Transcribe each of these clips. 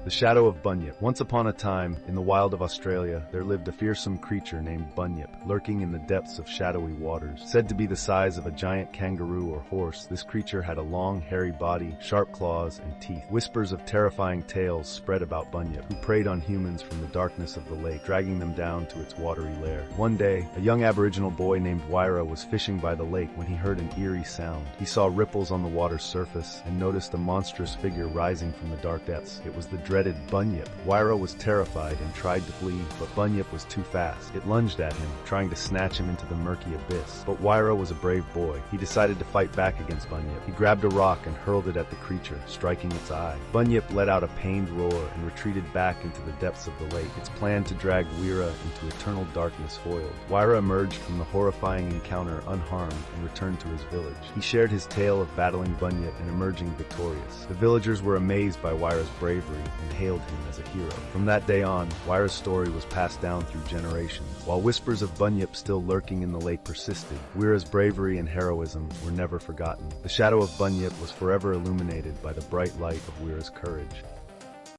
The Shadow of Bunyip. Once upon a time, in the wild of Australia, there lived a fearsome creature named Bunyip, lurking in the depths of shadowy waters. Said to be the size of a giant kangaroo or horse, this creature had a long, hairy body, sharp claws, and teeth. Whispers of terrifying tales spread about Bunyip, who preyed on humans from the darkness of the lake, dragging them down to its watery lair. One day, a young Aboriginal boy named Wyra was fishing by the lake when he heard an eerie sound. He saw ripples on the water's surface and noticed a monstrous figure rising from the dark depths. It was the dreaded Bunyip. Wyra was terrified and tried to flee, but Bunyip was too fast. It lunged at him, trying to snatch him into the murky abyss. But Wyra was a brave boy. He decided to fight back against Bunyip. He grabbed a rock and hurled it at the creature, striking its eye. Bunyip let out a pained roar and retreated back into the depths of the lake, its plan to drag Wyra into eternal darkness foiled. Wyra emerged from the horrifying encounter unharmed and returned to his village. He shared his tale of battling Bunyip and emerging victorious. The villagers were amazed by Wyra's bravery and hailed him as a hero. From that day on, Wyra's story was passed down through generations. While whispers of Bunyip still lurking in the lake persisted, Wyra's bravery and heroism were never forgotten. The shadow of Bunyip was forever illuminated by the bright light of Wyra's courage.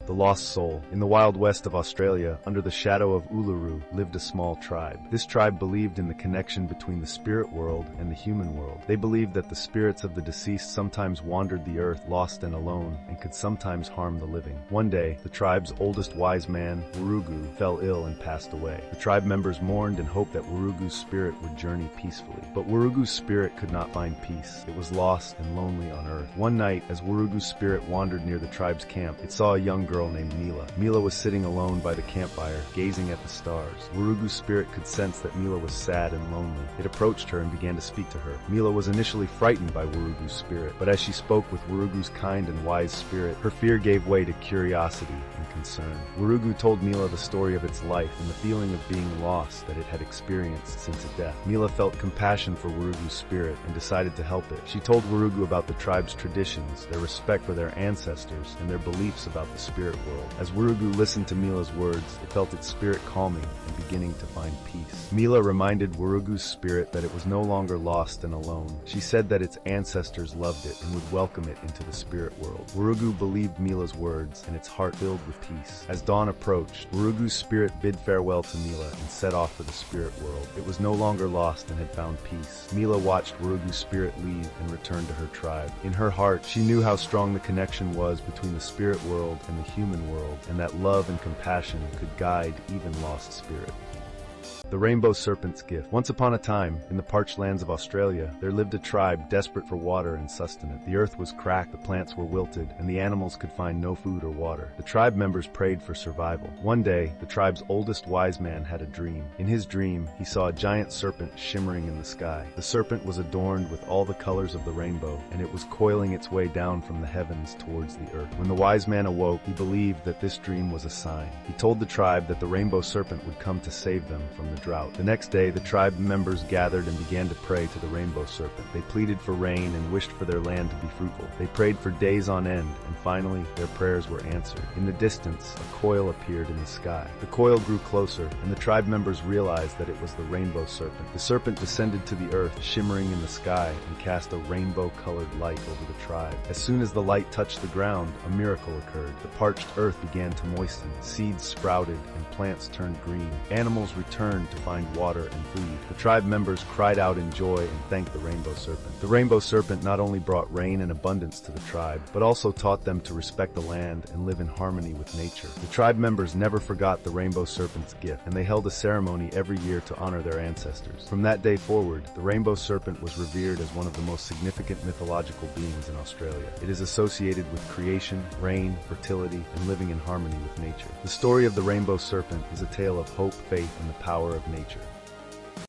The Lost Soul. In the wild west of Australia, under the shadow of Uluru, lived a small tribe. This tribe believed in the connection between the spirit world and the human world. They believed that the spirits of the deceased sometimes wandered the earth lost and alone, and could sometimes harm the living. One day, the tribe's oldest wise man, Wurugu, fell ill and passed away. The tribe members mourned and hoped that Wurugu's spirit would journey peacefully. But Wurugu's spirit could not find peace. It was lost and lonely on earth. One night, as Wurugu's spirit wandered near the tribe's camp, it saw a young girl named Mila. Mila was sitting alone by the campfire, gazing at the stars. Wurugu's spirit could sense that Mila was sad and lonely. It approached her and began to speak to her. Mila was initially frightened by Wurugu's spirit, but as she spoke with Wurugu's kind and wise spirit, her fear gave way to curiosity and concern. Wurugu told Mila the story of its life and the feeling of being lost that it had experienced since its death. Mila felt compassion for Wurugu's spirit and decided to help it. She told Wurugu about the tribe's traditions, their respect for their ancestors, and their beliefs about the spirit world. As Wurugu listened to Mila's words, it felt its spirit calming and beginning to find peace. Mila reminded Wurugu's spirit that it was no longer lost and alone. She said that its ancestors loved it and would welcome it into the spirit world. Wurugu believed Mila's words, and its heart filled with peace. As dawn approached, Wurugu's spirit bid farewell to Mila and set off for the spirit world. It was no longer lost and had found peace. Mila watched Wurugu's spirit leave and return to her tribe. In her heart, she knew how strong the connection was between the spirit world and the human world, and that love and compassion could guide even lost spirit. The Rainbow Serpent's Gift. Once upon a time, in the parched lands of Australia, there lived a tribe desperate for water and sustenance. The earth was cracked, the plants were wilted, and the animals could find no food or water. The tribe members prayed for survival. One day, the tribe's oldest wise man had a dream. In his dream, he saw a giant serpent shimmering in the sky. The serpent was adorned with all the colors of the rainbow, and it was coiling its way down from the heavens towards the earth. When the wise man awoke, he believed that this dream was a sign. He told the tribe that the Rainbow Serpent would come to save them from the drought. The next day, the tribe members gathered and began to pray to the Rainbow Serpent. They pleaded for rain and wished for their land to be fruitful. They prayed for days on end, and finally, their prayers were answered. In the distance, a coil appeared in the sky. The coil grew closer, and the tribe members realized that it was the Rainbow Serpent. The serpent descended to the earth, shimmering in the sky, and cast a rainbow-colored light over the tribe. As soon as the light touched the ground, a miracle occurred. The parched earth began to moisten, seeds sprouted, and plants turned green. Animals returned to find water and food. The tribe members cried out in joy and thanked the Rainbow Serpent. The Rainbow Serpent not only brought rain and abundance to the tribe, but also taught them to respect the land and live in harmony with nature. The tribe members never forgot the Rainbow Serpent's gift, and they held a ceremony every year to honor their ancestors. From that day forward, the Rainbow Serpent was revered as one of the most significant mythological beings in Australia. It is associated with creation, rain, fertility, and living in harmony with nature. The story of the Rainbow Serpent is a tale of hope, faith, and the power of nature.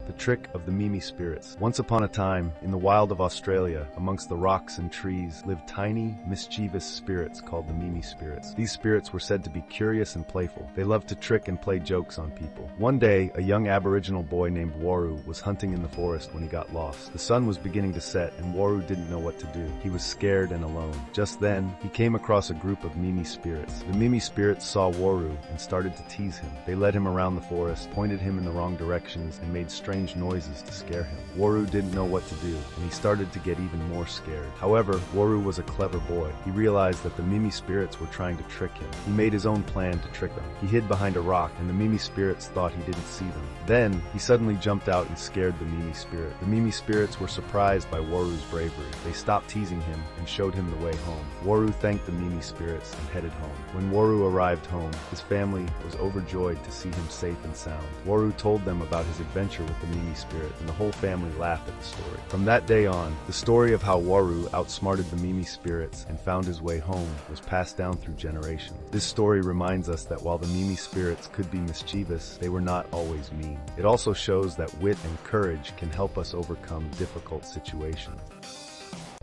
The Trick of the Mimi Spirits. Once upon a time, in the wild of Australia, amongst the rocks and trees, lived tiny, mischievous spirits called the Mimi Spirits. These spirits were said to be curious and playful. They loved to trick and play jokes on people. One day, a young Aboriginal boy named Waru was hunting in the forest when he got lost. The sun was beginning to set, and Waru didn't know what to do. He was scared and alone. Just then, he came across a group of Mimi Spirits. The Mimi Spirits saw Waru and started to tease him. They led him around the forest, pointed him in the wrong directions, and made strange strange noises to scare him. Waru didn't know what to do, and he started to get even more scared. However, Waru was a clever boy. He realized that the Mimi spirits were trying to trick him. He made his own plan to trick them. He hid behind a rock, and the Mimi spirits thought he didn't see them. Then, he suddenly jumped out and scared the Mimi spirit. The Mimi spirits were surprised by Waru's bravery. They stopped teasing him and showed him the way home. Waru thanked the Mimi spirits and headed home. When Waru arrived home, his family was overjoyed to see him safe and sound. Waru told them about his adventure with the Mimi spirit, and the whole family laughed at the story. From that day on, the story of how Waru outsmarted the Mimi spirits and found his way home was passed down through generations. This story reminds us that while the Mimi spirits could be mischievous, they were not always mean. It also shows that wit and courage can help us overcome difficult situations.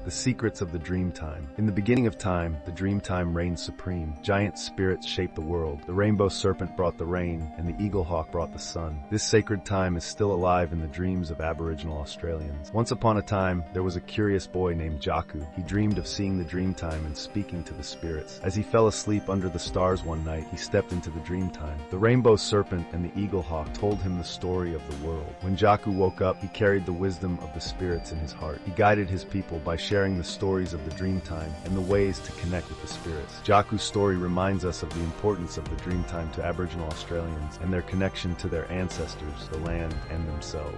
The secrets of the Dreamtime. In the beginning of time, the Dreamtime reigned supreme. Giant spirits shaped the world. The Rainbow Serpent brought the rain, and the Eaglehawk brought the sun. This sacred time is still alive in the dreams of Aboriginal Australians. Once upon a time, there was a curious boy named Jaku. He dreamed of seeing the Dreamtime and speaking to the spirits. As he fell asleep under the stars one night, he stepped into the Dreamtime. The Rainbow Serpent and the Eaglehawk told him the story of the world. When Jaku woke up, he carried the wisdom of the spirits in his heart. He guided his people by sharing the stories of the Dreamtime and the ways to connect with the spirits. Jaku's story reminds us of the importance of the Dreamtime to Aboriginal Australians and their connection to their ancestors, the land, and themselves.